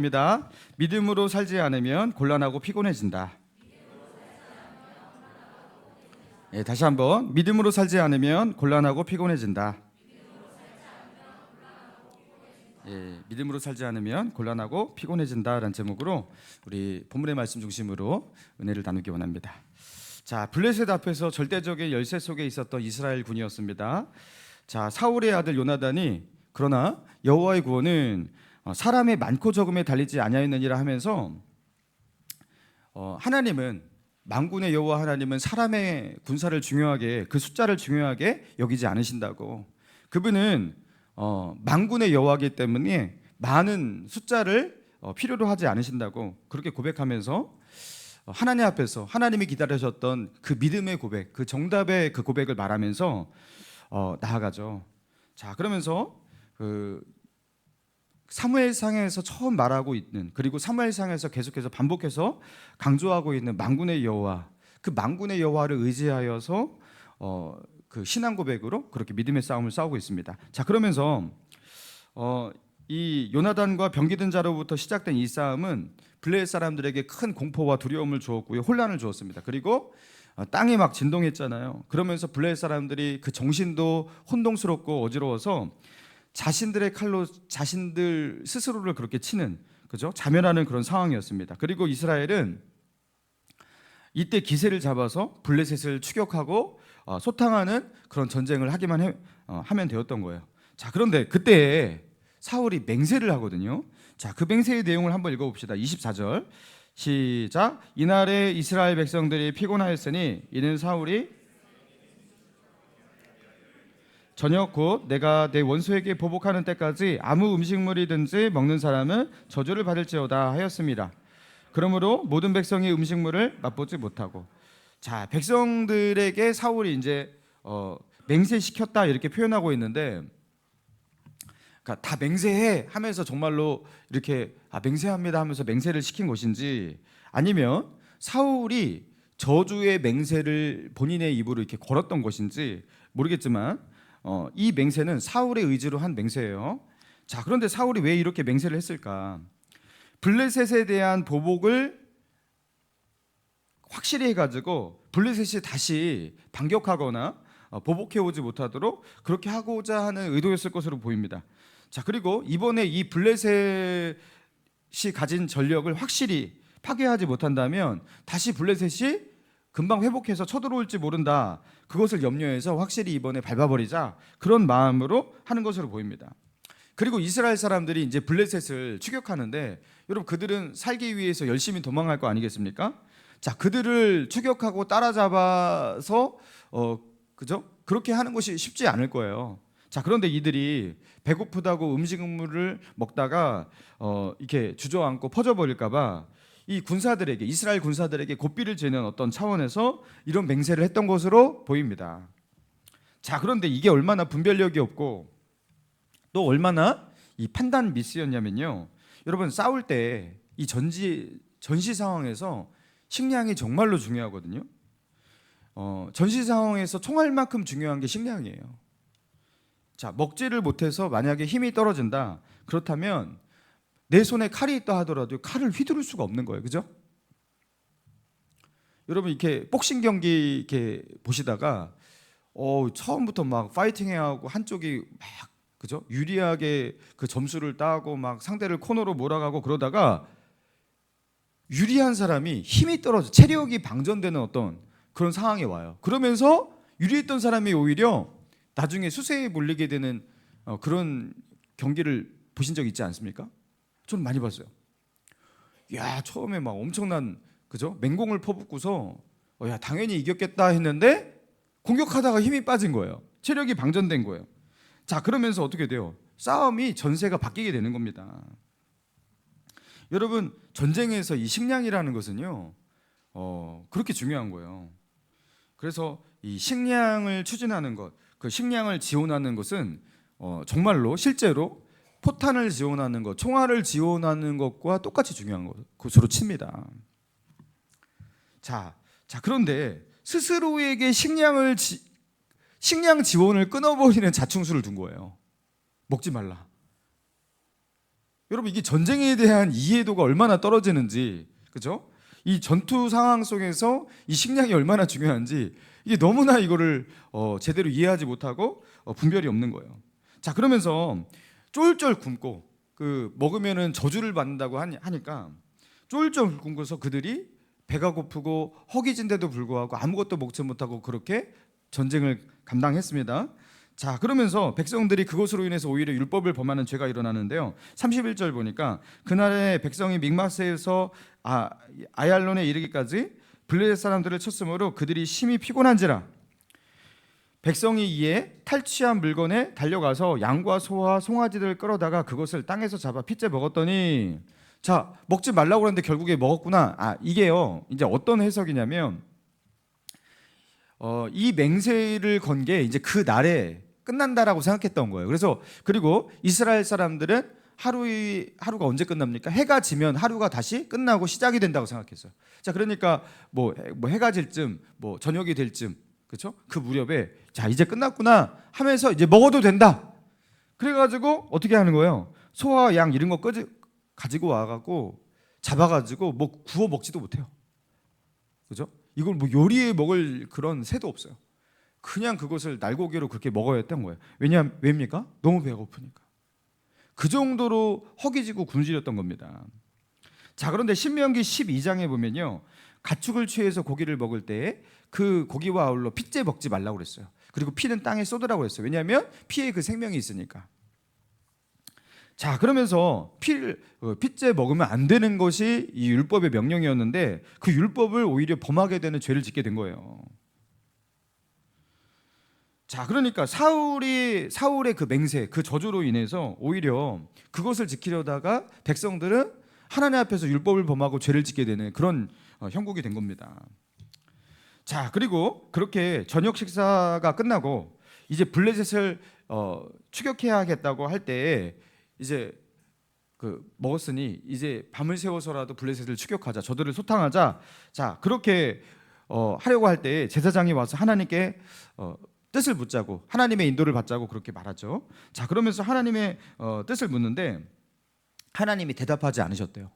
입니다. 믿음으로 살지 않으면 곤란하고 피곤해진다. 다시 한번 믿음으로 살지 않으면 곤란하고 피곤해진다. 믿음으로 살지 않으면 곤란하고 피곤해진다라는 제목으로 우리 본문의 말씀 중심으로 은혜를 나누기 원합니다. 자, 블레셋 앞에서 절대적인 열세 속에 있었던 이스라엘 군이었습니다. 자, 사울의 아들 요나단이 그러나 여호와의 구원은 사람의 많고 적음에 달리지 아니하였느니라 하면서 하나님은 만군의 여호와 하나님은 사람의 군사를 중요하게 그 숫자를 중요하게 여기지 않으신다고, 그분은 만군의 여호와이기 때문에 많은 숫자를 필요로 하지 않으신다고 그렇게 고백하면서 하나님 앞에서 하나님이 기다리셨던 그 믿음의 고백, 그 정답의 그 고백을 말하면서 나아가죠. 자, 그러면서 그 사무엘상에서 처음 말하고 있는, 그리고 사무엘상에서 계속해서 반복해서 강조하고 있는 만군의 여호와, 그 만군의 여호와를 의지하여서 그 신앙 고백으로 그렇게 믿음의 싸움을 싸우고 있습니다. 자, 그러면서 이 요나단과 병기든 자로부터 시작된 이 싸움은 블레셋 사람들에게 큰 공포와 두려움을 주었고요, 혼란을 주었습니다. 그리고 땅이 막 진동했잖아요. 그러면서 블레셋 사람들이 그 정신도 혼동스럽고 어지러워서 자신들의 칼로 자신들 스스로를 그렇게 치는, 그죠? 자멸하는 그런 상황이었습니다. 그리고 이스라엘은 이때 기세를 잡아서 블레셋을 추격하고 소탕하는 그런 전쟁을 하면 되었던 거예요. 자, 그런데 그때 사울이 맹세를 하거든요. 자, 그 맹세의 내용을 한번 읽어봅시다. 24절 시작. 이날에 이스라엘 백성들이 피곤하였으니 이는 사울이 저녁 곧 내가 내 원수에게 보복하는 때까지 아무 음식물이든지 먹는 사람은 저주를 받을지어다 하였습니다. 그러므로 모든 백성이 음식물을 맛보지 못하고, 자, 백성들에게 사울이 이제 맹세시켰다 이렇게 표현하고 있는데, 그러니까 다 맹세해 하면서 정말로 이렇게 맹세합니다 하면서 맹세를 시킨 것인지, 아니면 사울이 저주의 맹세를 본인의 입으로 이렇게 걸었던 것인지 모르겠지만 이 맹세는 사울의 의지로 한 맹세예요. 자, 그런데 사울이 왜 이렇게 맹세를 했을까? 블레셋에 대한 보복을 확실히 해가지고 블레셋이 다시 반격하거나 보복해오지 못하도록 그렇게 하고자 하는 의도였을 것으로 보입니다. 자, 그리고 이번에 이 블레셋이 가진 전력을 확실히 파괴하지 못한다면 다시 블레셋이 금방 회복해서 쳐들어올지 모른다, 그것을 염려해서 확실히 이번에 밟아버리자, 그런 마음으로 하는 것으로 보입니다. 그리고 이스라엘 사람들이 이제 블레셋을 추격하는데, 여러분 그들은 살기 위해서 열심히 도망갈 거 아니겠습니까? 자, 그들을 추격하고 따라잡아서 그죠? 그렇게 하는 것이 쉽지 않을 거예요. 자, 그런데 이들이 배고프다고 음식물을 먹다가 이렇게 주저앉고 퍼져버릴까봐 이 군사들에게, 이스라엘 군사들에게 고삐를 지는 어떤 차원에서 이런 맹세를 했던 것으로 보입니다. 자, 그런데 이게 얼마나 분별력이 없고 또 얼마나 이 판단 미스였냐면요, 여러분 싸울 때 이 전시 상황에서 식량이 정말로 중요하거든요. 전시 상황에서 총알만큼 중요한 게 식량이에요. 자, 먹지를 못해서 만약에 힘이 떨어진다, 그렇다면 내 손에 칼이 있다 하더라도 칼을 휘두를 수가 없는 거예요. 그죠? 여러분 이렇게 복싱 경기 이렇게 보시다가 처음부터 막 파이팅해야 하고 한쪽이 막, 그죠? 유리하게 그 점수를 따고 막 상대를 코너로 몰아가고 그러다가 유리한 사람이 힘이 떨어져 체력이 방전되는 어떤 그런 상황에 와요. 그러면서 유리했던 사람이 오히려 나중에 수세에 몰리게 되는 그런 경기를 보신 적 있지 않습니까? 저는 많이 봤어요. 야, 처음에 막 엄청난, 그죠? 맹공을 퍼붓고서 야, 당연히 이겼겠다 했는데 공격하다가 힘이 빠진 거예요. 체력이 방전된 거예요. 자, 그러면서 어떻게 돼요? 싸움이 전세가 바뀌게 되는 겁니다. 여러분 전쟁에서 이 식량이라는 것은요 그렇게 중요한 거예요. 그래서 이 식량을 추진하는 것, 그 식량을 지원하는 것은 정말로 실제로 포탄을 지원하는 것, 총알을 지원하는 것과 똑같이 중요한 것으로 칩니다. 자, 그런데 스스로에게 식량 지원을 끊어버리는 자충수를 둔 거예요. 먹지 말라. 여러분 이게 전쟁에 대한 이해도가 얼마나 떨어지는지, 그죠? 이 전투 상황 속에서 이 식량이 얼마나 중요한지 이게 너무나 이거를 제대로 이해하지 못하고 분별이 없는 거예요. 자, 그러면서 쫄쫄 굶고 그 먹으면은 저주를 받는다고 하니까 쫄쫄 굶고서 그들이 배가 고프고 허기진데도 불구하고 아무것도 먹지 못하고 그렇게 전쟁을 감당했습니다. 자, 그러면서 백성들이 그것으로 인해서 오히려 율법을 범하는 죄가 일어나는데요. 31절 보니까 그날에 백성이 믹마스에서 아얄론에 이르기까지 블레셋 사람들을 쳤으므로 그들이 심히 피곤한지라. 백성이 이에 탈취한 물건에 달려가서 양과 소와 송아지들을 끌어다가 그것을 땅에서 잡아 핏째 먹었더니, 자, 먹지 말라고 그랬는데 결국에 먹었구나. 이게요, 이제 어떤 해석이냐면 이 맹세를 건 게 이제 그 날에 끝난다라고 생각했던 거예요. 그래서 그리고 이스라엘 사람들은 하루가 언제 끝납니까? 해가 지면 하루가 다시 끝나고 시작이 된다고 생각했어요. 자, 그러니까 뭐 해가 질 쯤, 뭐 저녁이 될 쯤, 그렇죠? 그 무렵에 자, 이제 끝났구나 하면서 이제 먹어도 된다. 그래가지고 어떻게 하는 거예요? 소와 양 이런 거 가지고 와갖고 잡아가지고 뭐 구워 먹지도 못해요. 그죠? 이걸 뭐 요리해 먹을 그런 새도 없어요. 그냥 그것을 날고기로 그렇게 먹어야 했던 거예요. 왜입니까? 너무 배가 고프니까. 그 정도로 허기지고 굶주렸던 겁니다. 자, 그런데 신명기 12장에 보면요, 가축을 취해서 고기를 먹을 때 그 고기와 아울러 핏째 먹지 말라고 그랬어요. 그리고 피는 땅에 쏟으라고 했어요. 왜냐하면 피에 그 생명이 있으니까. 자, 그러면서 핏째 먹으면 안 되는 것이 이 율법의 명령이었는데 그 율법을 오히려 범하게 되는 죄를 짓게 된 거예요. 자, 그러니까 사울의 그 맹세, 그 저주로 인해서 오히려 그것을 지키려다가 백성들은 하나님 앞에서 율법을 범하고 죄를 짓게 되는 그런 형국이 된 겁니다. 자, 그리고 그렇게 저녁 식사가 끝나고 이제 블레셋을 추격해야겠다고 할 때에 이제 먹었으니 이제 밤을 새워서라도 블레셋을 추격하자, 저들을 소탕하자. 자, 그렇게 하려고 할 때 제사장이 와서 하나님께 뜻을 묻자고, 하나님의 인도를 받자고 그렇게 말하죠. 자, 그러면서 하나님의 뜻을 묻는데 하나님이 대답하지 않으셨대요.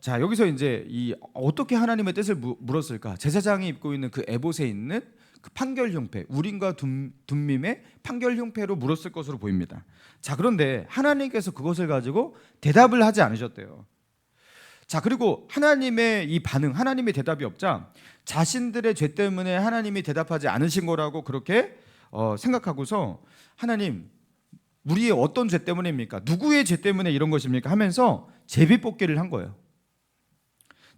자, 여기서 이제 어떻게 하나님의 뜻을 물었을까? 제사장이 입고 있는 그 에봇에 있는 그 판결 형패, 우림과 둠밈의 판결 형패로 물었을 것으로 보입니다. 자, 그런데 하나님께서 그것을 가지고 대답을 하지 않으셨대요. 자, 그리고 하나님의 이 반응, 하나님의 대답이 없자 자신들의 죄 때문에 하나님이 대답하지 않으신 거라고 그렇게 생각하고서 하나님, 우리의 어떤 죄 때문입니까? 누구의 죄 때문에 이런 것입니까? 하면서 제비뽑기를 한 거예요.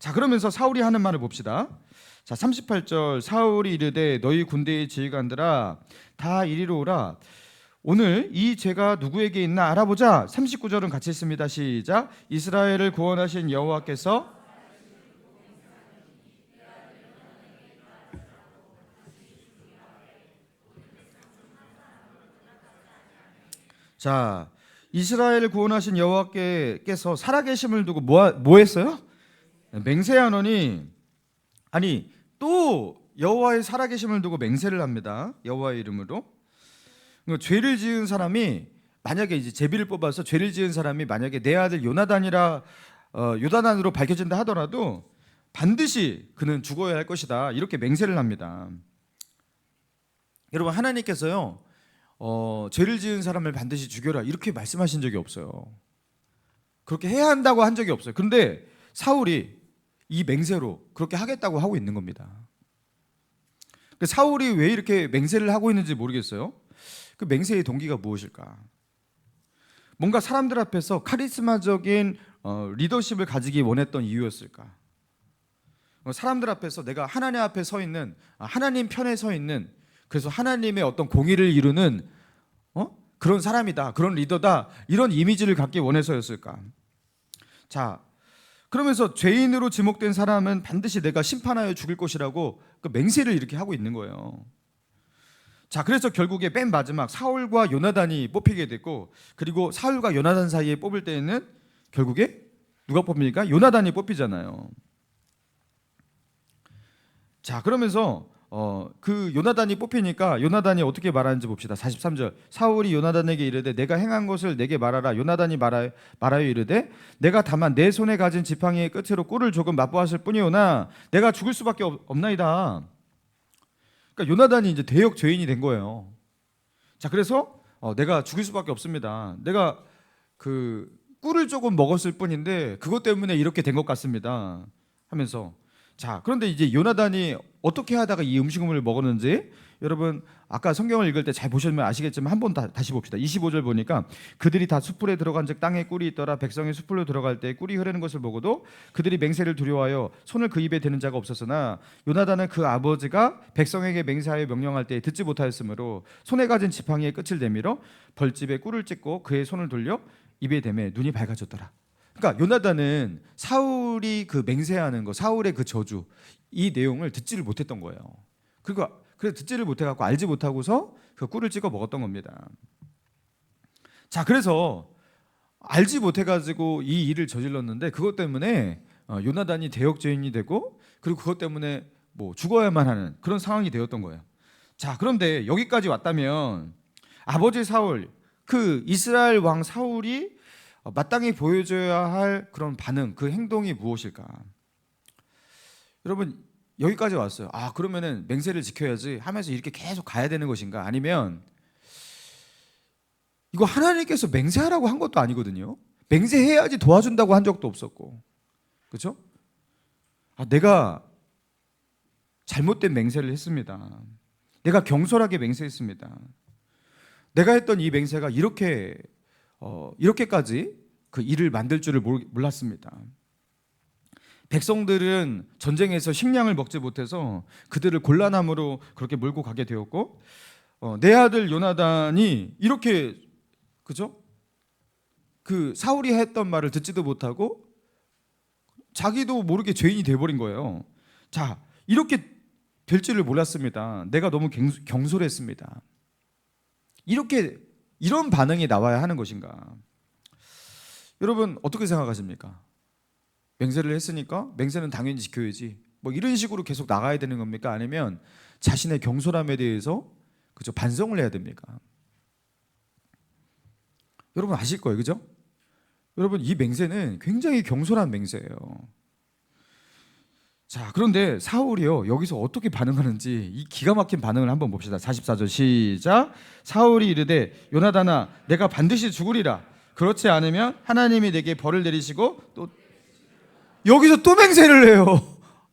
자, 그러면서 사울이 하는 말을 봅시다. 자, 38절, 사울이 이르되 너희 군대의 지휘관들아 다 이리로 오라. 오늘 이 죄가 누구에게 있나 알아보자. 39절은 같이 있습니다. 시작. 이스라엘을 구원하신 여호와께서 자, 이스라엘을 구원하신 여호와께서 살아계심을 두고 뭐 했어요? 맹세하노니, 아니 또 여호와의 살아계심을 두고 맹세를 합니다. 여호와의 이름으로. 그러니까 죄를 지은 사람이 만약에 이제 제비를 뽑아서 죄를 지은 사람이 만약에 내 아들 요나단으로 밝혀진다 하더라도 반드시 그는 죽어야 할 것이다, 이렇게 맹세를 합니다. 여러분, 하나님께서요 죄를 지은 사람을 반드시 죽여라 이렇게 말씀하신 적이 없어요. 그렇게 해야 한다고 한 적이 없어요. 그런데 사울이 이 맹세로 그렇게 하겠다고 하고 있는 겁니다. 사울이 왜 이렇게 맹세를 하고 있는지 모르겠어요. 그 맹세의 동기가 무엇일까? 뭔가 사람들 앞에서 카리스마적인 리더십을 가지기 원했던 이유였을까? 사람들 앞에서 내가 하나님 앞에 서 있는, 하나님 편에 서 있는, 그래서 하나님의 어떤 공의를 이루는 그런 사람이다, 그런 리더다, 이런 이미지를 갖기 원해서였을까? 자, 그러면서 죄인으로 지목된 사람은 반드시 내가 심판하여 죽일 것이라고 그 맹세를 이렇게 하고 있는 거예요. 자, 그래서 결국에 맨 마지막 사울과 요나단이 뽑히게 됐고, 그리고 사울과 요나단 사이에 뽑을 때에는 결국에 누가 뽑힙니까? 요나단이 뽑히잖아요. 자, 그러면서 그 요나단이 뽑히니까 요나단이 어떻게 말하는지 봅시다. 43절. 사울이 요나단에게 이르되 내가 행한 것을 내게 말하라. 요나단이 말하여 이르되 내가 다만 내 손에 가진 지팡이의 끝으로 꿀을 조금 맛보았을 뿐이오나 내가 죽을 수밖에 없나이다. 그러니까 요나단이 이제 대역 죄인이 된 거예요. 자, 그래서 내가 죽을 수밖에 없습니다. 내가 그 꿀을 조금 먹었을 뿐인데 그것 때문에 이렇게 된 것 같습니다. 하면서 자, 그런데 이제 요나단이 어떻게 하다가 이 음식물을 먹었는지 여러분 아까 성경을 읽을 때 잘 보시면 아시겠지만 한번 다시 봅시다. 25절 보니까 그들이 다 숯불에 들어간즉 땅에 꿀이 있더라. 백성이 숯불로 들어갈 때 꿀이 흐르는 것을 보고도 그들이 맹세를 두려워하여 손을 그 입에 대는 자가 없었으나 요나단은 그 아버지가 백성에게 맹세하여 명령할 때 듣지 못하였으므로 손에 가진 지팡이의 끝을 내밀어 벌집에 꿀을 찍고 그의 손을 돌려 입에 대매 눈이 밝아졌더라. 그러니까 요나단은 사울이 그 맹세하는 거, 사울의 그 저주 이 내용을 듣지를 못했던 거예요. 그래서 듣지를 못해갖고 알지 못하고서 그 꿀을 찍어 먹었던 겁니다. 자, 그래서 알지 못해가지고 이 일을 저질렀는데 그것 때문에 요나단이 대역죄인이 되고 그리고 그것 때문에 뭐 죽어야만 하는 그런 상황이 되었던 거예요. 자, 그런데 여기까지 왔다면 아버지 사울, 그 이스라엘 왕 사울이 마땅히 보여줘야 할 그런 반응, 그 행동이 무엇일까? 여러분 여기까지 왔어요. 아, 그러면은 맹세를 지켜야지 하면서 이렇게 계속 가야 되는 것인가? 아니면 이거 하나님께서 맹세하라고 한 것도 아니거든요. 맹세해야지 도와준다고 한 적도 없었고, 그렇죠? 아, 내가 잘못된 맹세를 했습니다. 내가 경솔하게 맹세했습니다. 내가 했던 이 맹세가 이렇게까지 그 일을 만들 줄을 몰랐습니다. 백성들은 전쟁에서 식량을 먹지 못해서 그들을 곤란함으로 그렇게 몰고 가게 되었고, 내 아들 요나단이 이렇게, 그죠? 그 사울이 했던 말을 듣지도 못하고 자기도 모르게 죄인이 돼버린 거예요. 자, 이렇게 될 줄을 몰랐습니다. 내가 너무 경솔했습니다. 이런 반응이 나와야 하는 것인가? 여러분 어떻게 생각하십니까? 맹세를 했으니까 맹세는 당연히 지켜야지 뭐 이런 식으로 계속 나가야 되는 겁니까? 아니면 자신의 경솔함에 대해서 그죠? 반성을 해야 됩니까? 여러분 아실 거예요, 그죠? 여러분 이 맹세는 굉장히 경솔한 맹세예요. 자, 그런데 사울이요 여기서 어떻게 반응하는지 이 기가 막힌 반응을 한번 봅시다. 44절 시작. 사울이 이르되 요나단아 내가 반드시 죽으리라. 그렇지 않으면 하나님이 내게 벌을 내리시고 또 여기서 또 맹세를 해요.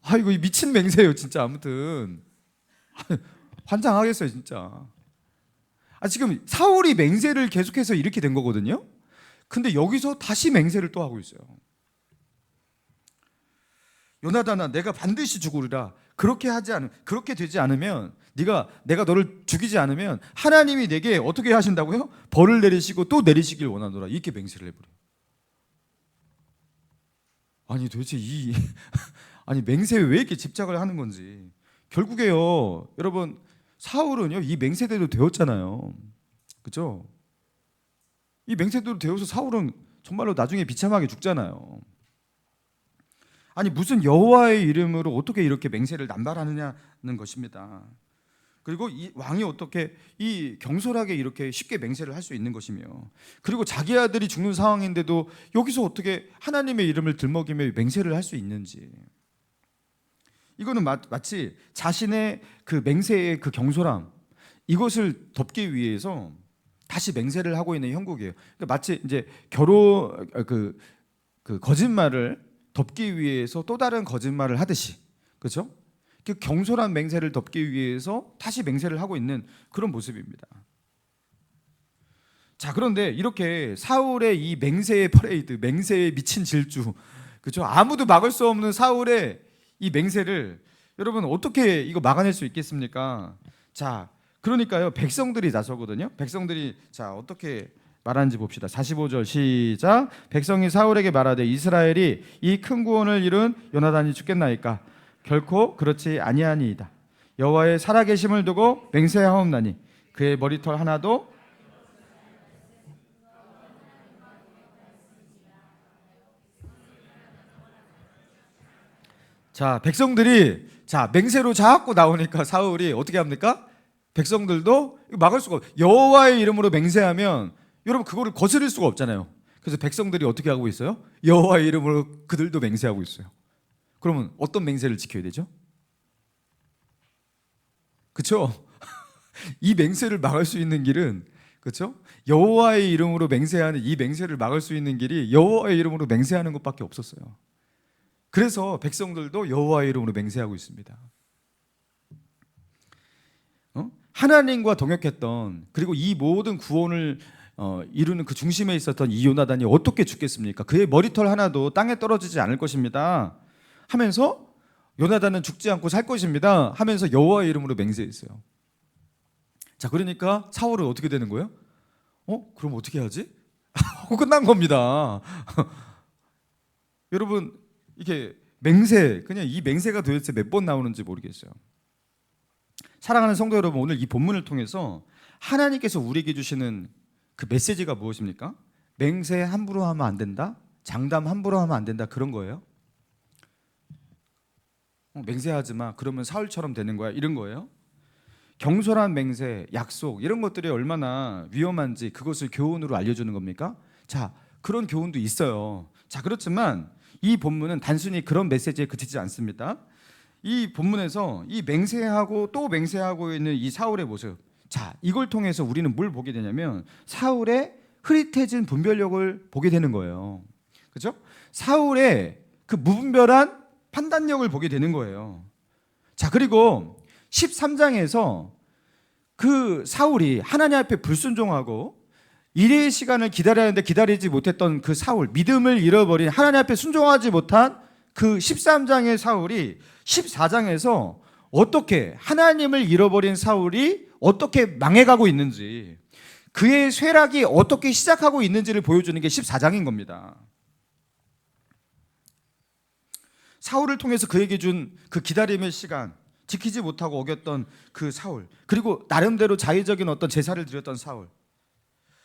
아, 이거 미친 맹세예요 진짜. 아무튼 환장하겠어요 진짜. 아, 지금 사울이 맹세를 계속해서 이렇게 된 거거든요. 근데 여기서 다시 맹세를 또 하고 있어요. 요나단아 내가 반드시 죽으리라. 그렇게 되지 않으면 내가 너를 죽이지 않으면 하나님이 내게 어떻게 하신다고요? 벌을 내리시고 또 내리시길 원하노라. 이렇게 맹세를 해버려요. 아니 도대체 아니 맹세에 왜 이렇게 집착을 하는 건지. 결국에요 여러분 사울은요 이 맹세대로 되었잖아요. 그렇죠? 이 맹세대로 되어서 사울은 정말로 나중에 비참하게 죽잖아요. 아니 무슨 여호와의 이름으로 어떻게 이렇게 맹세를 남발하느냐는 것입니다. 그리고 이 왕이 어떻게 이 경솔하게 이렇게 쉽게 맹세를 할 수 있는 것이며, 그리고 자기 아들이 죽는 상황인데도 여기서 어떻게 하나님의 이름을 들먹이며 맹세를 할 수 있는지. 이거는 마치 자신의 그 맹세의 그 경솔함 이것을 덮기 위해서 다시 맹세를 하고 있는 형국이에요. 그러니까 마치 이제 그 거짓말을 덮기 위해서 또 다른 거짓말을 하듯이, 그렇죠? 그 경솔한 맹세를 덮기 위해서 다시 맹세를 하고 있는 그런 모습입니다. 자, 그런데 이렇게 사울의 이 맹세의 퍼레이드, 맹세의 미친 질주, 그렇죠? 아무도 막을 수 없는 사울의 이 맹세를 여러분 어떻게 이거 막아낼 수 있겠습니까? 자, 그러니까요 백성들이 나서거든요. 백성들이 자 어떻게 말하는지 봅시다. 45절 시작. 백성이 사울에게 말하되 이스라엘이 이 큰 구원을 이룬 요나단이 죽겠나이까? 결코 그렇지 아니하니이다. 여호와의 살아계심을 두고 맹세하옵나니 그의 머리털 하나도 자, 백성들이 맹세로 자꾸 나오니까 사울이 어떻게 합니까? 백성들도 막을 수가 여호와의 이름으로 맹세하면 여러분 그거를 거스릴 수가 없잖아요. 그래서 백성들이 어떻게 하고 있어요? 여호와의 이름으로 그들도 맹세하고 있어요. 그러면 어떤 맹세를 지켜야 되죠? 그렇죠? 이 맹세를 막을 수 있는 길은 그렇죠? 여호와의 이름으로 맹세하는 이 맹세를 막을 수 있는 길이 여호와의 이름으로 맹세하는 것밖에 없었어요. 그래서 백성들도 여호와의 이름으로 맹세하고 있습니다. 하나님과 동역했던 그리고 이 모든 구원을 이루는 그 중심에 있었던 이 요나단이 어떻게 죽겠습니까? 그의 머리털 하나도 땅에 떨어지지 않을 것입니다 하면서 요나단은 죽지 않고 살 것입니다 하면서 여호와의 이름으로 맹세했어요. 자, 그러니까 사울은 어떻게 되는 거예요? 그럼 어떻게 하지? 끝난 겁니다. 여러분 이게 맹세, 그냥 이 맹세가 도대체 몇 번 나오는지 모르겠어요. 사랑하는 성도 여러분, 오늘 이 본문을 통해서 하나님께서 우리에게 주시는 그 메시지가 무엇입니까? 맹세 함부로 하면 안 된다, 장담 함부로 하면 안 된다, 그런 거예요. 맹세하지 마, 그러면 사울처럼 되는 거야, 이런 거예요. 경솔한 맹세, 약속 이런 것들이 얼마나 위험한지 그것을 교훈으로 알려주는 겁니까? 자, 그런 교훈도 있어요. 자, 그렇지만 이 본문은 단순히 그런 메시지에 그치지 않습니다. 이 본문에서 이 맹세하고 또 맹세하고 있는 이 사울의 모습, 자, 이걸 통해서 우리는 뭘 보게 되냐면 사울의 흐릿해진 분별력을 보게 되는 거예요. 그렇죠? 사울의 그 무분별한 판단력을 보게 되는 거예요. 자, 그리고 13장에서 그 사울이 하나님 앞에 불순종하고 일의 시간을 기다려야 하는데 기다리지 못했던 그 사울, 믿음을 잃어버린, 하나님 앞에 순종하지 못한 그 13장의 사울이 14장에서 어떻게 하나님을 잃어버린 사울이 어떻게 망해가고 있는지, 그의 쇠락이 어떻게 시작하고 있는지를 보여주는 게 14장인 겁니다. 사울을 통해서 그에게 준 그 기다림의 시간, 지키지 못하고 어겼던 그 사울, 그리고 나름대로 자의적인 어떤 제사를 드렸던 사울.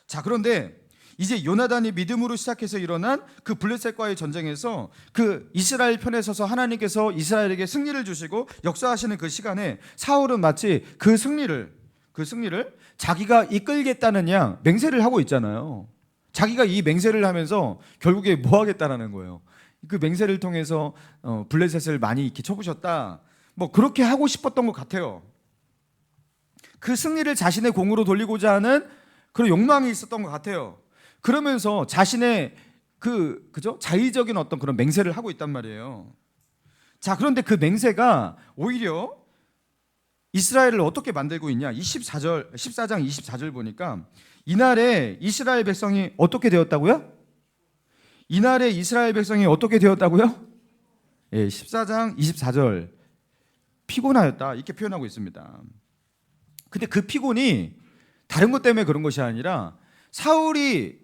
자, 그런데 이제 요나단이 믿음으로 시작해서 일어난 그 블레셋과의 전쟁에서 그 이스라엘 편에 서서 하나님께서 이스라엘에게 승리를 주시고 역사하시는 그 시간에 사울은 마치 그 승리를 자기가 이끌겠다는 양 맹세를 하고 있잖아요. 자기가 이 맹세를 하면서 결국에 뭐 하겠다라는 거예요. 그 맹세를 통해서 블레셋을 많이 이렇게 쳐부셨다, 뭐 그렇게 하고 싶었던 것 같아요. 그 승리를 자신의 공으로 돌리고자 하는 그런 욕망이 있었던 것 같아요. 그러면서 자신의 그죠? 자의적인 어떤 그런 맹세를 하고 있단 말이에요. 자, 그런데 그 맹세가 오히려 이스라엘을 어떻게 만들고 있냐? 14장 24절 보니까 이날에 이스라엘 백성이 어떻게 되었다고요? 이날에 이스라엘 백성이 어떻게 되었다고요? 예, 14장 24절 피곤하였다, 이렇게 표현하고 있습니다. 근데 그 피곤이 다른 것 때문에 그런 것이 아니라 사울의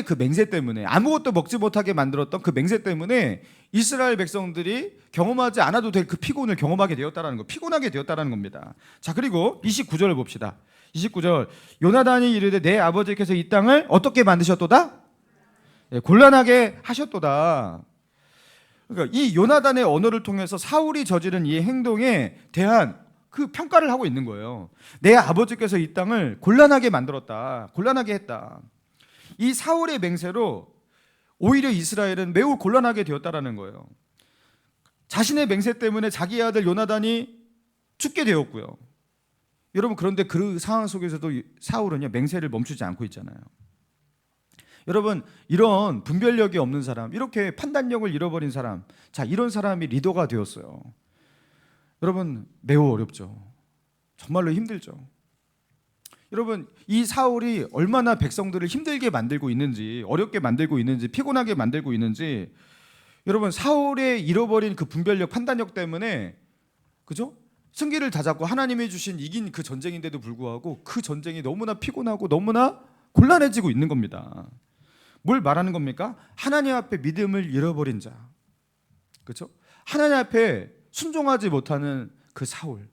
그 맹세 때문에, 아무것도 먹지 못하게 만들었던 그 맹세 때문에 이스라엘 백성들이 경험하지 않아도 될 그 피곤을 경험하게 되었다라는 거, 피곤하게 되었다라는 겁니다. 자, 그리고 29절을 봅시다. 29절, 요나단이 이르되 내 아버지께서 이 땅을 어떻게 만드셨도다? 예, 곤란하게 하셨도다. 그러니까 이 요나단의 언어를 통해서 사울이 저지른 이 행동에 대한 그 평가를 하고 있는 거예요. 내 아버지께서 이 땅을 곤란하게 만들었다, 곤란하게 했다. 이 사울의 맹세로 오히려 이스라엘은 매우 곤란하게 되었다라는 거예요. 자신의 맹세 때문에 자기 아들 요나단이 죽게 되었고요. 여러분, 그런데 그 상황 속에서도 사울은요, 맹세를 멈추지 않고 있잖아요. 여러분, 이런 분별력이 없는 사람, 이렇게 판단력을 잃어버린 사람, 자, 이런 사람이 리더가 되었어요. 여러분, 매우 어렵죠. 정말로 힘들죠. 여러분, 이 사울이 얼마나 백성들을 힘들게 만들고 있는지, 어렵게 만들고 있는지, 피곤하게 만들고 있는지, 여러분, 사울의 잃어버린 그 분별력, 판단력 때문에, 그죠? 승기를 다잡고 하나님이 주신 이긴 그 전쟁인데도 불구하고 그 전쟁이 너무나 피곤하고 너무나 곤란해지고 있는 겁니다. 뭘 말하는 겁니까? 하나님 앞에 믿음을 잃어버린 자, 그렇죠? 하나님 앞에 순종하지 못하는 그 사울.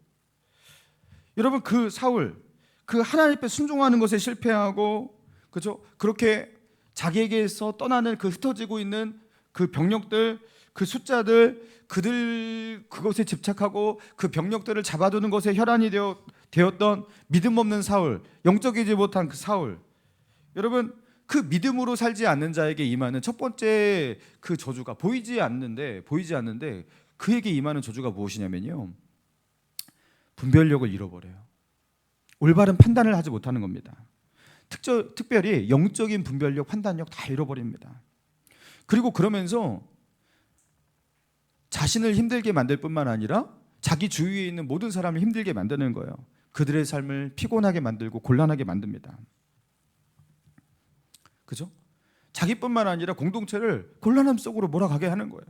여러분, 그 사울, 그 하나님 앞에 순종하는 것에 실패하고, 그렇죠? 그렇게 자기에게서 떠나는 그 흩어지고 있는 그 병력들, 그 숫자들, 그들 그것에 집착하고 그 병력들을 잡아두는 것에 혈안이 되었던 믿음 없는 사울, 영적이지 못한 그 사울. 여러분, 그 믿음으로 살지 않는 자에게 임하는 첫 번째 그 저주가 보이지 않는데 그에게 임하는 저주가 무엇이냐면요, 분별력을 잃어버려요. 올바른 판단을 하지 못하는 겁니다. 특별히 영적인 분별력, 판단력 다 잃어버립니다. 그리고 그러면서 자신을 힘들게 만들 뿐만 아니라 자기 주위에 있는 모든 사람을 힘들게 만드는 거예요. 그들의 삶을 피곤하게 만들고 곤란하게 만듭니다. 그죠? 자기뿐만 아니라 공동체를 곤란함 속으로 몰아가게 하는 거예요.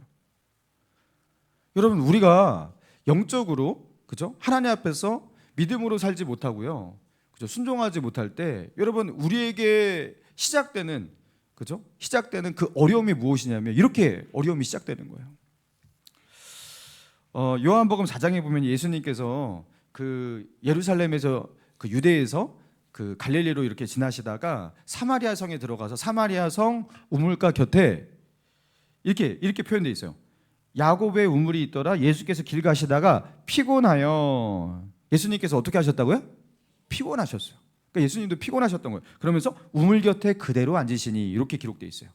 여러분, 우리가 영적으로, 그죠? 하나님 앞에서 믿음으로 살지 못하고요, 그죠? 순종하지 못할 때, 여러분, 우리에게 시작되는, 그죠? 시작되는 그 어려움이 무엇이냐면 이렇게 어려움이 시작되는 거예요. 요한복음 4장에 보면 예수님께서 그 예루살렘에서, 그 유대에서 그 갈릴리로 이렇게 지나시다가 사마리아 성에 들어가서 사마리아 성 우물가 곁에 이렇게 표현되어 있어요. 야곱의 우물이 있더라. 예수께서 길 가시다가 피곤하여, 예수님께서 어떻게 하셨다고요? 피곤하셨어요. 그러니까 예수님도 피곤하셨던 거예요. 그러면서 우물 곁에 그대로 앉으시니, 이렇게 기록되어 있어요.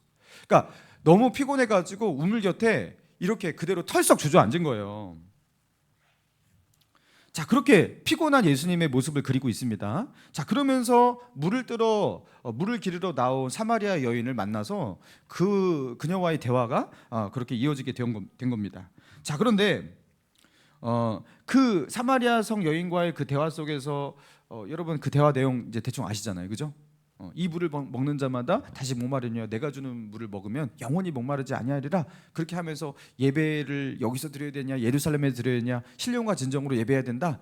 그러니까 너무 피곤해가지고 우물 곁에 이렇게 그대로 털썩 주저앉은 거예요. 자, 그렇게 피곤한 예수님의 모습을 그리고 있습니다. 자, 그러면서 물을 기르러 나온 사마리아 여인을 만나서 그녀와의 대화가 그렇게 이어지게 된 겁니다. 자, 그런데 그 사마리아 성 여인과의 그 대화 속에서 여러분, 그 대화 내용 이제 대충 아시잖아요, 그죠? 이 물을 먹는 자마다 다시 목마르냐, 내가 주는 물을 먹으면 영원히 목마르지 아니하리라. 그렇게 하면서 예배를 여기서 드려야 되냐, 예루살렘에 드려야 되냐, 신령과 진정으로 예배해야 된다.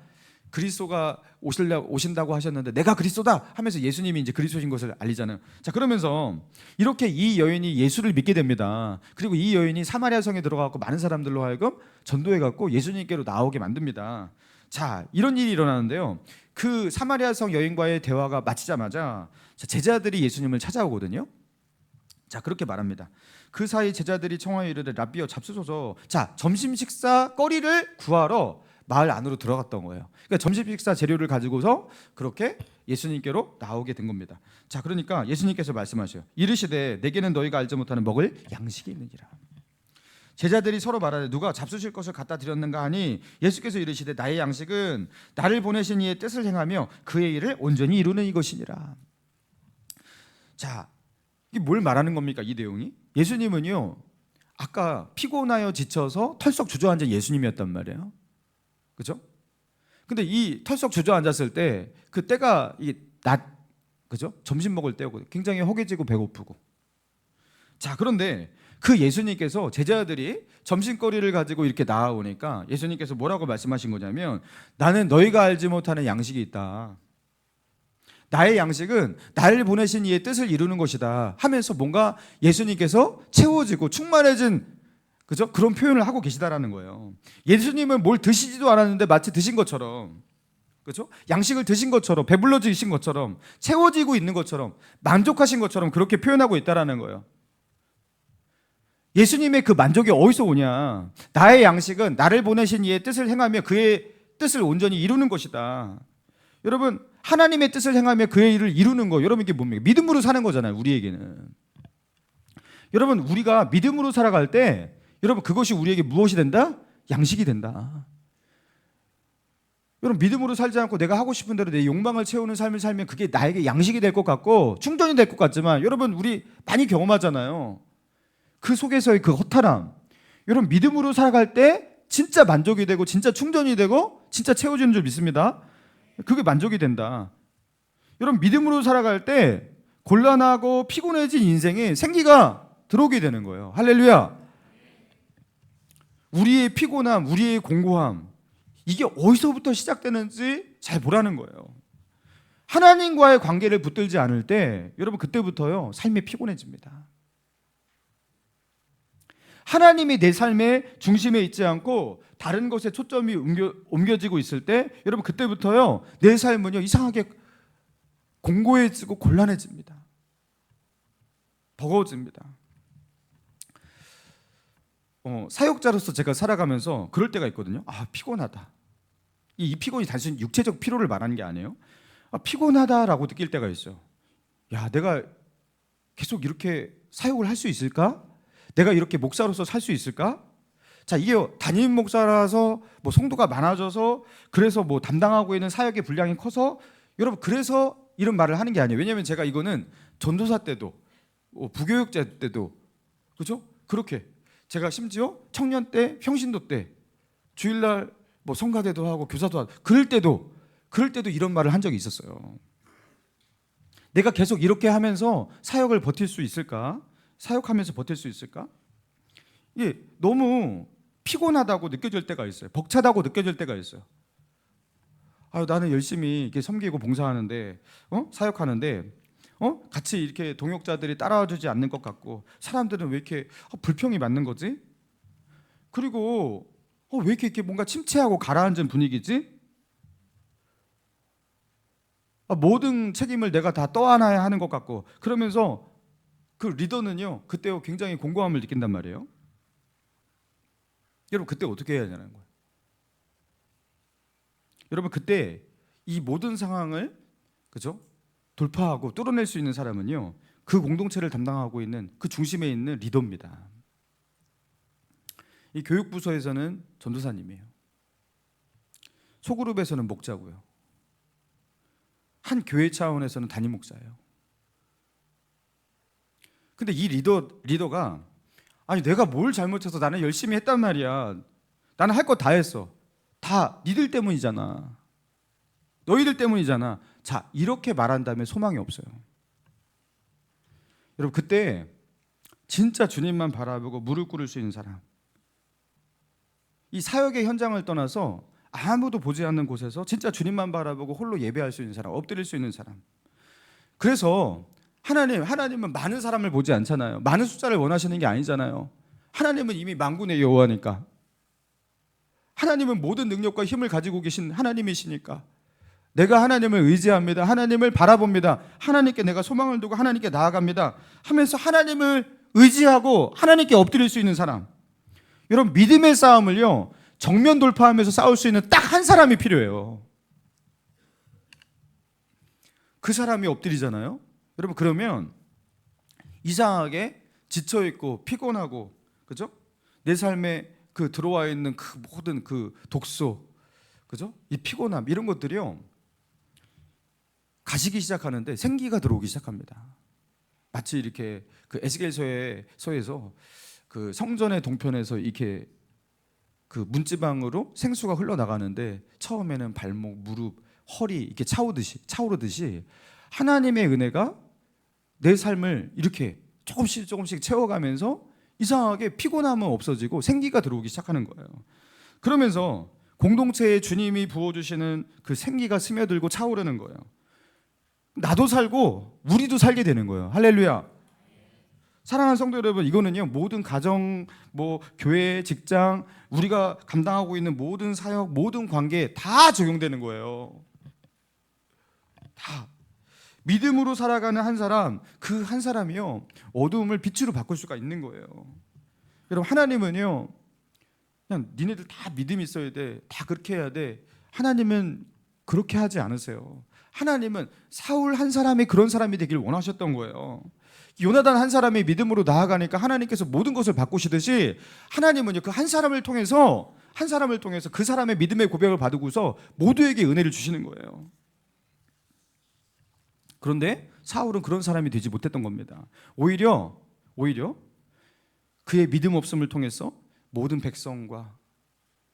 그리스도가 오신다고 하셨는데 내가 그리스도다 하면서 예수님이 이제 그리스도신 것을 알리잖아요. 자, 그러면서 이렇게 이 여인이 예수를 믿게 됩니다. 그리고 이 여인이 사마리아 성에 들어가고 많은 사람들로 하여금 전도해 갖고 예수님께로 나오게 만듭니다. 자, 이런 일이 일어나는데요, 그 사마리아 성 여인과의 대화가 마치자마자 제자들이 예수님을 찾아오거든요. 자, 그렇게 말합니다. 그 사이 제자들이 청하여 이르되 라비여 잡수소서. 자, 점심 식사 거리를 구하러 마을 안으로 들어갔던 거예요. 그러니까 점심 식사 재료를 가지고서 그렇게 예수님께로 나오게 된 겁니다. 자, 그러니까 예수님께서 말씀하셔요. 이르시되 내게는 너희가 알지 못하는 먹을 양식이 있느니라. 제자들이 서로 말하되 누가 잡수실 것을 갖다 드렸는가 하니 예수께서 이르시되 나의 양식은 나를 보내신 이의 뜻을 행하며 그의 일을 온전히 이루는 이것이니라. 자, 이게 뭘 말하는 겁니까, 이 내용이? 예수님은요, 아까 피곤하여 지쳐서 털썩 주저앉은 예수님이었단 말이에요. 그죠? 근데 이 털썩 주저앉았을 때 그 때가 이게 그죠? 점심 먹을 때고 굉장히 허기지고 배고프고. 자, 그런데 그 예수님께서 제자들이 점심거리를 가지고 이렇게 나아오니까 예수님께서 뭐라고 말씀하신 거냐면 나는 너희가 알지 못하는 양식이 있다. 나의 양식은 나를 보내신 이의 뜻을 이루는 것이다 하면서 뭔가 예수님께서 채워지고 충만해진, 그죠? 그런 표현을 하고 계시다라는 거예요. 예수님은 뭘 드시지도 않았는데 마치 드신 것처럼, 그죠? 양식을 드신 것처럼, 배불러지신 것처럼, 채워지고 있는 것처럼, 만족하신 것처럼 그렇게 표현하고 있다라는 거예요. 예수님의 그 만족이 어디서 오냐? 나의 양식은 나를 보내신 이의 뜻을 행하며 그의 뜻을 온전히 이루는 것이다. 여러분, 하나님의 뜻을 행하며 그의 일을 이루는 거, 여러분 이게 뭡니까? 믿음으로 사는 거잖아요, 우리에게는. 여러분, 우리가 믿음으로 살아갈 때 여러분, 그것이 우리에게 무엇이 된다? 양식이 된다. 여러분, 믿음으로 살지 않고 내가 하고 싶은 대로 내 욕망을 채우는 삶을 살면 그게 나에게 양식이 될 것 같고 충전이 될 것 같지만, 여러분, 우리 많이 경험하잖아요. 그 속에서의 그 허탈함. 여러분, 믿음으로 살아갈 때 진짜 만족이 되고 진짜 충전이 되고 진짜 채워지는 줄 믿습니다. 그게 만족이 된다. 여러분, 믿음으로 살아갈 때 곤란하고 피곤해진 인생에 생기가 들어오게 되는 거예요. 할렐루야. 우리의 피곤함, 우리의 공고함, 이게 어디서부터 시작되는지 잘 보라는 거예요. 하나님과의 관계를 붙들지 않을 때 여러분, 그때부터요 삶이 피곤해집니다. 하나님이 내 삶의 중심에 있지 않고 다른 것에 초점이 옮겨지고 있을 때 여러분, 그때부터요 내 삶은요 이상하게 공고해지고 곤란해집니다. 버거워집니다. 사역자로서 제가 살아가면서 그럴 때가 있거든요. 아, 피곤하다. 이 피곤이 단순히 육체적 피로를 말하는 게 아니에요. 아, 피곤하다라고 느낄 때가 있어요. 야, 내가 계속 이렇게 사역을 할 수 있을까? 내가 이렇게 목사로서 살 수 있을까? 자, 이게 담임 목사라서 뭐 성도가 많아져서 그래서 뭐 담당하고 있는 사역의 분량이 커서 여러분 그래서 이런 말을 하는 게 아니에요. 왜냐하면 제가 이거는 전도사 때도 부교육자 때도 그죠? 그렇게 제가 심지어 청년 때, 평신도 때 주일날 뭐 성가대도 하고 교사도 하고 그럴 때도 이런 말을 한 적이 있었어요. 내가 계속 이렇게 하면서 사역을 버틸 수 있을까? 사역하면서 버틸 수 있을까? 예, 너무 피곤하다고 느껴질 때가 있어요. 벅차다고 느껴질 때가 있어요. 아, 나는 열심히 이렇게 섬기고 봉사하는데, 사역하는데, 같이 이렇게 동역자들이 따라와주지 않는 것 같고, 사람들은 왜 이렇게 불평이 많는 거지? 그리고 왜 이렇게 뭔가 침체하고 가라앉은 분위기지? 모든 책임을 내가 다 떠안아야 하는 것 같고, 그러면서 그 리더는요, 그때 굉장히 공고함을 느낀단 말이에요. 여러분 그때 어떻게 해야 되는 거예요? 여러분 그때 이 모든 상황을 그죠? 돌파하고 뚫어낼 수 있는 사람은요, 그 공동체를 담당하고 있는 그 중심에 있는 리더입니다. 이 교육부서에서는 전도사님이에요. 소그룹에서는 목자고요. 한 교회 차원에서는 담임 목사예요. 근데 이 리더가 아니 내가 뭘 잘못해서 나는 열심히 했단 말이야. 나는 할 거 다 했어. 다 니들 때문이잖아. 너희들 때문이잖아. 자, 이렇게 말한다면 소망이 없어요. 여러분 그때 진짜 주님만 바라보고 무릎 꿇을 수 있는 사람, 이 사역의 현장을 떠나서 아무도 보지 않는 곳에서 진짜 주님만 바라보고 홀로 예배할 수 있는 사람, 엎드릴 수 있는 사람. 그래서 하나님은 많은 사람을 보지 않잖아요. 많은 숫자를 원하시는 게 아니잖아요. 하나님은 이미 만군의 여호와니까. 하나님은 모든 능력과 힘을 가지고 계신 하나님이시니까 내가 하나님을 의지합니다. 하나님을 바라봅니다. 하나님께 내가 소망을 두고 하나님께 나아갑니다 하면서 하나님을 의지하고 하나님께 엎드릴 수 있는 사람. 여러분 믿음의 싸움을요, 정면 돌파하면서 싸울 수 있는 딱 한 사람이 필요해요. 그 사람이 엎드리잖아요. 여러분 그러면 이상하게 지쳐있고 피곤하고 그죠? 내 삶에 그 들어와 있는 그 모든 그 독소 그죠? 이 피곤함 이런 것들이요 가시기 시작하는데 생기가 들어오기 시작합니다. 마치 이렇게 그 에스겔서에서 그 성전의 동편에서 이렇게 그 문지방으로 생수가 흘러나가는데 처음에는 발목, 무릎, 허리 이렇게 차오르듯이 하나님의 은혜가 내 삶을 이렇게 조금씩 채워가면서 이상하게 피곤함은 없어지고 생기가 들어오기 시작하는 거예요. 그러면서 공동체에 주님이 부어주시는 그 생기가 스며들고 차오르는 거예요. 나도 살고 우리도 살게 되는 거예요. 할렐루야. 사랑하는 성도 여러분, 이거는요 모든 가정, 뭐 교회, 직장, 우리가 감당하고 있는 모든 사역, 모든 관계에 다 적용되는 거예요. 다. 믿음으로 살아가는 한 사람, 그 한 사람이요 어두움을 빛으로 바꿀 수가 있는 거예요. 여러분 하나님은요 그냥 니네들 다 믿음이 있어야 돼, 다 그렇게 해야 돼. 하나님은 그렇게 하지 않으세요. 하나님은 사울 한 사람이 그런 사람이 되길 원하셨던 거예요. 요나단 한 사람이 믿음으로 나아가니까 하나님께서 모든 것을 바꾸시듯이 하나님은요 그 한 사람을 통해서 그 사람의 믿음의 고백을 받고서 모두에게 은혜를 주시는 거예요. 그런데 사울은 그런 사람이 되지 못했던 겁니다. 오히려 그의 믿음 없음을 통해서 모든 백성과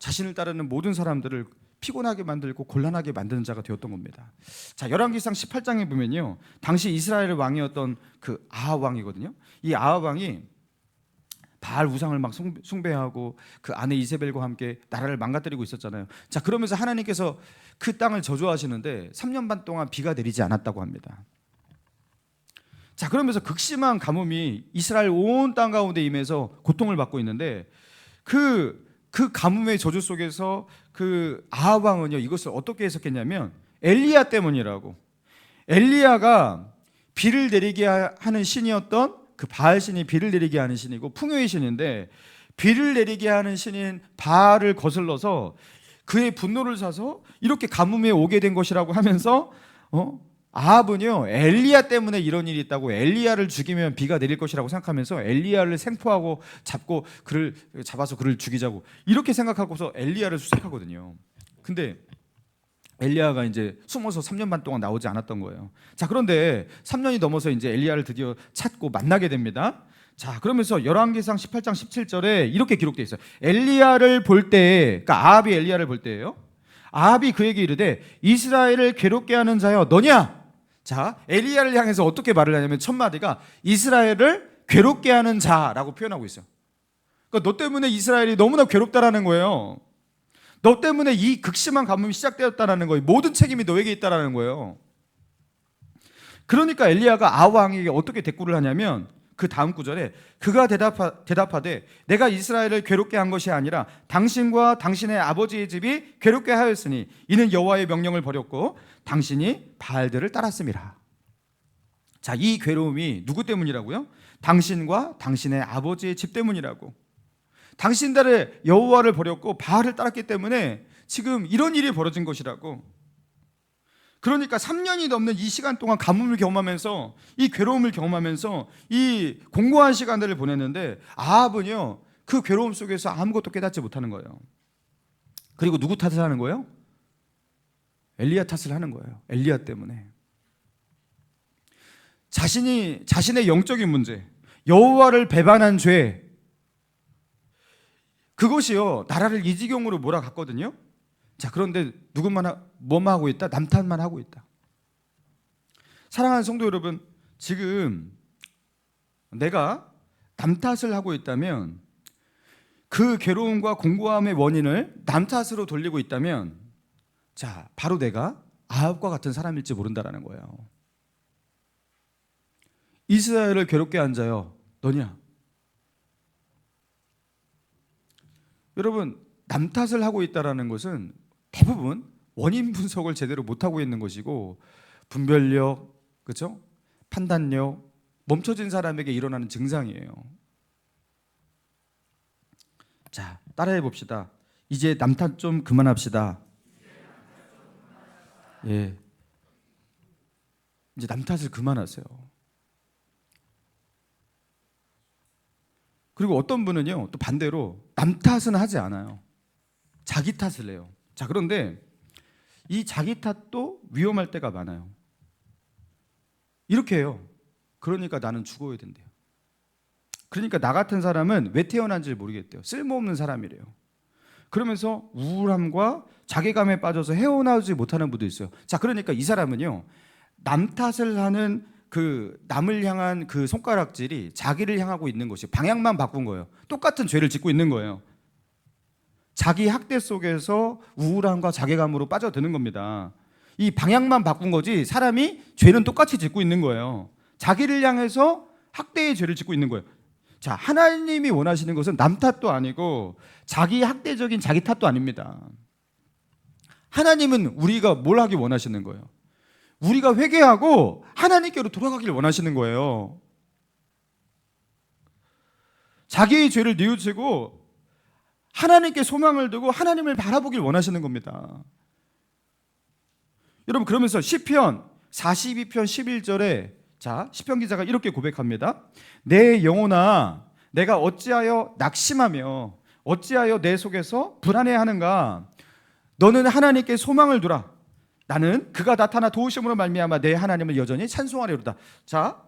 자신을 따르는 모든 사람들을 피곤하게 만들고 곤란하게 만드는 자가 되었던 겁니다. 자, 열왕기상 18장에 보면요, 당시 이스라엘의 왕이었던 그 아합 왕이거든요. 이 아합 왕이 바알 우상을 막 숭배하고 그 아내 이세벨과 함께 나라를 망가뜨리고 있었잖아요. 자, 그러면서 하나님께서 그 땅을 저주하시는데 3년 반 동안 비가 내리지 않았다고 합니다. 자, 그러면서 극심한 가뭄이 이스라엘 온 땅 가운데 임해서 고통을 받고 있는데 그 가뭄의 저주 속에서 그 아합 왕은요 이것을 어떻게 해석했냐면 엘리야 때문이라고. 엘리야가 비를 내리게 하는 신이었던 그 바알 신이 비를 내리게 하는 신이고 풍요의 신인데 비를 내리게 하는 신인 바알을 거슬러서 그의 분노를 사서 이렇게 가뭄에 오게 된 것이라고 하면서 아합은요 엘리야 때문에 이런 일이 있다고, 엘리야를 죽이면 비가 내릴 것이라고 생각하면서 엘리야를 생포하고 잡아서 그를 죽이자고 이렇게 생각하고서 엘리야를 수색하거든요. 근데 엘리야가 이제 숨어서 3년 반 동안 나오지 않았던 거예요. 자, 그런데 3년이 넘어서 이제 엘리야를 드디어 찾고 만나게 됩니다. 자, 그러면서 열왕기상 18장 17절에 이렇게 기록되어 있어요. 엘리야를 볼 때, 그러니까 아합이 엘리야를 볼 때예요. 아합이 그에게 이르되 이스라엘을 괴롭게 하는 자여 너냐? 자, 엘리야를 향해서 어떻게 말을 하냐면 첫 마디가 이스라엘을 괴롭게 하는 자라고 표현하고 있어요. 그러니까 너 때문에 이스라엘이 너무나 괴롭다라는 거예요. 너 때문에 이 극심한 가뭄이 시작되었다라는 거예요. 모든 책임이 너에게 있다라는 거예요. 그러니까 엘리야가 아합 왕에게 어떻게 대꾸를 하냐면 그 다음 구절에 그가 대답하되 내가 이스라엘을 괴롭게 한 것이 아니라 당신과 당신의 아버지의 집이 괴롭게 하였으니 이는 여호와의 명령을 버렸고 당신이 바알들을 따랐음이라. 자, 이 괴로움이 누구 때문이라고요? 당신과 당신의 아버지의 집 때문이라고. 당신들의 여호와를 버렸고 바알을 따랐기 때문에 지금 이런 일이 벌어진 것이라고. 그러니까 3년이 넘는 이 시간 동안 가뭄을 경험하면서 이 괴로움을 경험하면서 이 공고한 시간들을 보냈는데 아합은요 그 괴로움 속에서 아무것도 깨닫지 못하는 거예요. 그리고 누구 탓을 하는 거예요? 엘리야 탓을 하는 거예요. 엘리야 때문에. 자신의 영적인 문제, 여호와를 배반한 죄, 그것이요 나라를 이 지경으로 몰아갔거든요. 자, 그런데 뭐만 하고 있다? 남 탓만 하고 있다. 사랑하는 성도 여러분, 지금 내가 남 탓을 하고 있다면, 그 괴로움과 공고함의 원인을 남 탓으로 돌리고 있다면, 자, 바로 내가 아합과 같은 사람일지 모른다라는 거예요. 이스라엘을 괴롭게 한 자여 너냐? 여러분, 남 탓을 하고 있다라는 것은 대부분 원인 분석을 제대로 못하고 있는 것이고, 분별력, 그렇죠? 판단력 멈춰진 사람에게 일어나는 증상이에요. 자, 따라해 봅시다. 이제 남 탓 좀 그만합시다. 예, 이제 남 탓을 그만하세요. 그리고 어떤 분은요 또 반대로 남 탓은 하지 않아요. 자기 탓을 해요. 자, 그런데 이 자기 탓도 위험할 때가 많아요. 이렇게 해요. 그러니까 나는 죽어야 된대요. 그러니까 나 같은 사람은 왜 태어난지 모르겠대요. 쓸모없는 사람이래요. 그러면서 우울함과 자괴감에 빠져서 헤어나오지 못하는 분도 있어요. 자, 그러니까 이 사람은요 남 탓을 하는 그 남을 향한 그 손가락질이 자기를 향하고 있는 것이 방향만 바꾼 거예요. 똑같은 죄를 짓고 있는 거예요. 자기 학대 속에서 우울함과 자괴감으로 빠져드는 겁니다. 이 방향만 바꾼 거지 사람이 죄는 똑같이 짓고 있는 거예요. 자기를 향해서 학대의 죄를 짓고 있는 거예요. 자, 하나님이 원하시는 것은 남 탓도 아니고 자기 학대적인 자기 탓도 아닙니다. 하나님은 우리가 뭘 하기 원하시는 거예요? 우리가 회개하고 하나님께로 돌아가기를 원하시는 거예요. 자기의 죄를 뉘우치고 하나님께 소망을 두고 하나님을 바라보길 원하시는 겁니다. 여러분, 그러면서 시편 42편 11절에 자, 시편 기자가 이렇게 고백합니다. 내 영혼아, 내가 어찌하여 낙심하며 어찌하여 내 속에서 불안해하는가? 너는 하나님께 소망을 두라. 나는 그가 나타나 도우심으로 말미암아 내 하나님을 여전히 찬송하려다. 자,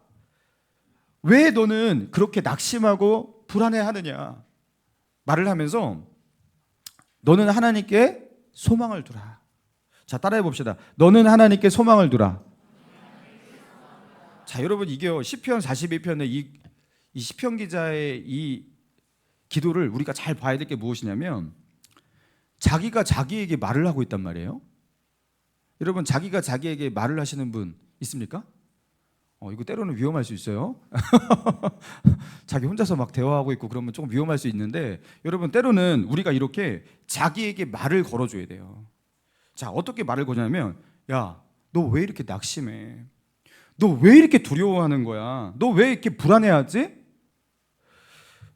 왜 너는 그렇게 낙심하고 불안해하느냐? 말을 하면서 너는 하나님께 소망을 두라. 자, 따라해 봅시다. 너는 하나님께 소망을 두라. 자, 여러분, 이게요 시편 42편의 이 시편 기자의 이 기도를 우리가 잘 봐야 될 게 무엇이냐면 자기가 자기에게 말을 하고 있단 말이에요. 여러분, 자기가 자기에게 말을 하시는 분 있습니까? 이거 때로는 위험할 수 있어요. 자기 혼자서 막 대화하고 있고 그러면 조금 위험할 수 있는데, 여러분, 때로는 우리가 이렇게 자기에게 말을 걸어줘야 돼요. 자, 어떻게 말을 거냐면, 야, 너 왜 이렇게 낙심해? 너 왜 이렇게 두려워하는 거야? 너 왜 이렇게 불안해하지?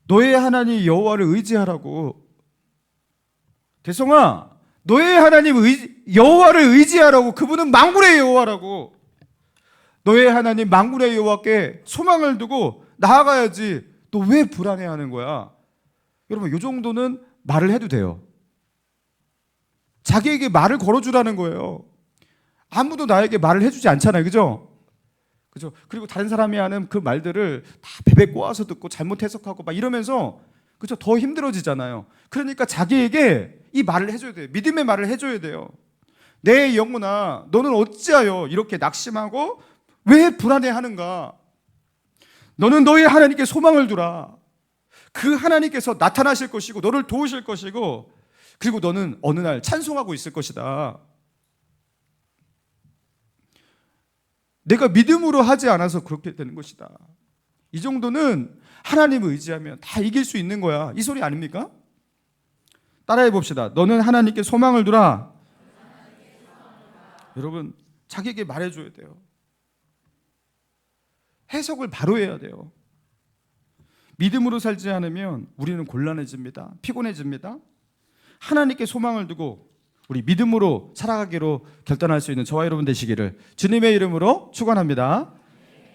너의 하나님 여호와를 의지하라고. 대성아, 너의 하나님 여호와를 의지하라고. 그분은 만군의 여호와라고. 너의 하나님 만군의 여호와께 소망을 두고 나아가야지. 너 왜 불안해하는 거야? 여러분, 이 정도는 말을 해도 돼요. 자기에게 말을 걸어주라는 거예요. 아무도 나에게 말을 해주지 않잖아요, 그죠? 그죠? 그리고 다른 사람이 하는 그 말들을 다 베베 꼬아서 듣고 잘못 해석하고 막 이러면서, 그죠? 더 힘들어지잖아요. 그러니까 자기에게 이 말을 해줘야 돼요. 믿음의 말을 해줘야 돼요. 내 영혼아, 너는 어찌하여 이렇게 낙심하고 왜 불안해하는가? 너는 너의 하나님께 소망을 두라. 그 하나님께서 나타나실 것이고 너를 도우실 것이고, 그리고 너는 어느 날 찬송하고 있을 것이다. 내가 믿음으로 하지 않아서 그렇게 되는 것이다. 이 정도는 하나님을 의지하면 다 이길 수 있는 거야. 이 소리 아닙니까? 따라해 봅시다. 너는 하나님께 소망을 두라. 여러분, 자기에게 말해줘야 돼요. 해석을 바로 해야 돼요. 믿음으로 살지 않으면 우리는 곤란해집니다. 피곤해집니다. 하나님께 소망을 두고 우리 믿음으로 살아가기로 결단할 수 있는 저와 여러분 되시기를 주님의 이름으로 축원합니다.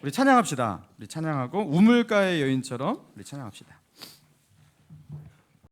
우리 찬양합시다. 우리 찬양하고 우물가의 여인처럼 우리 찬양합시다.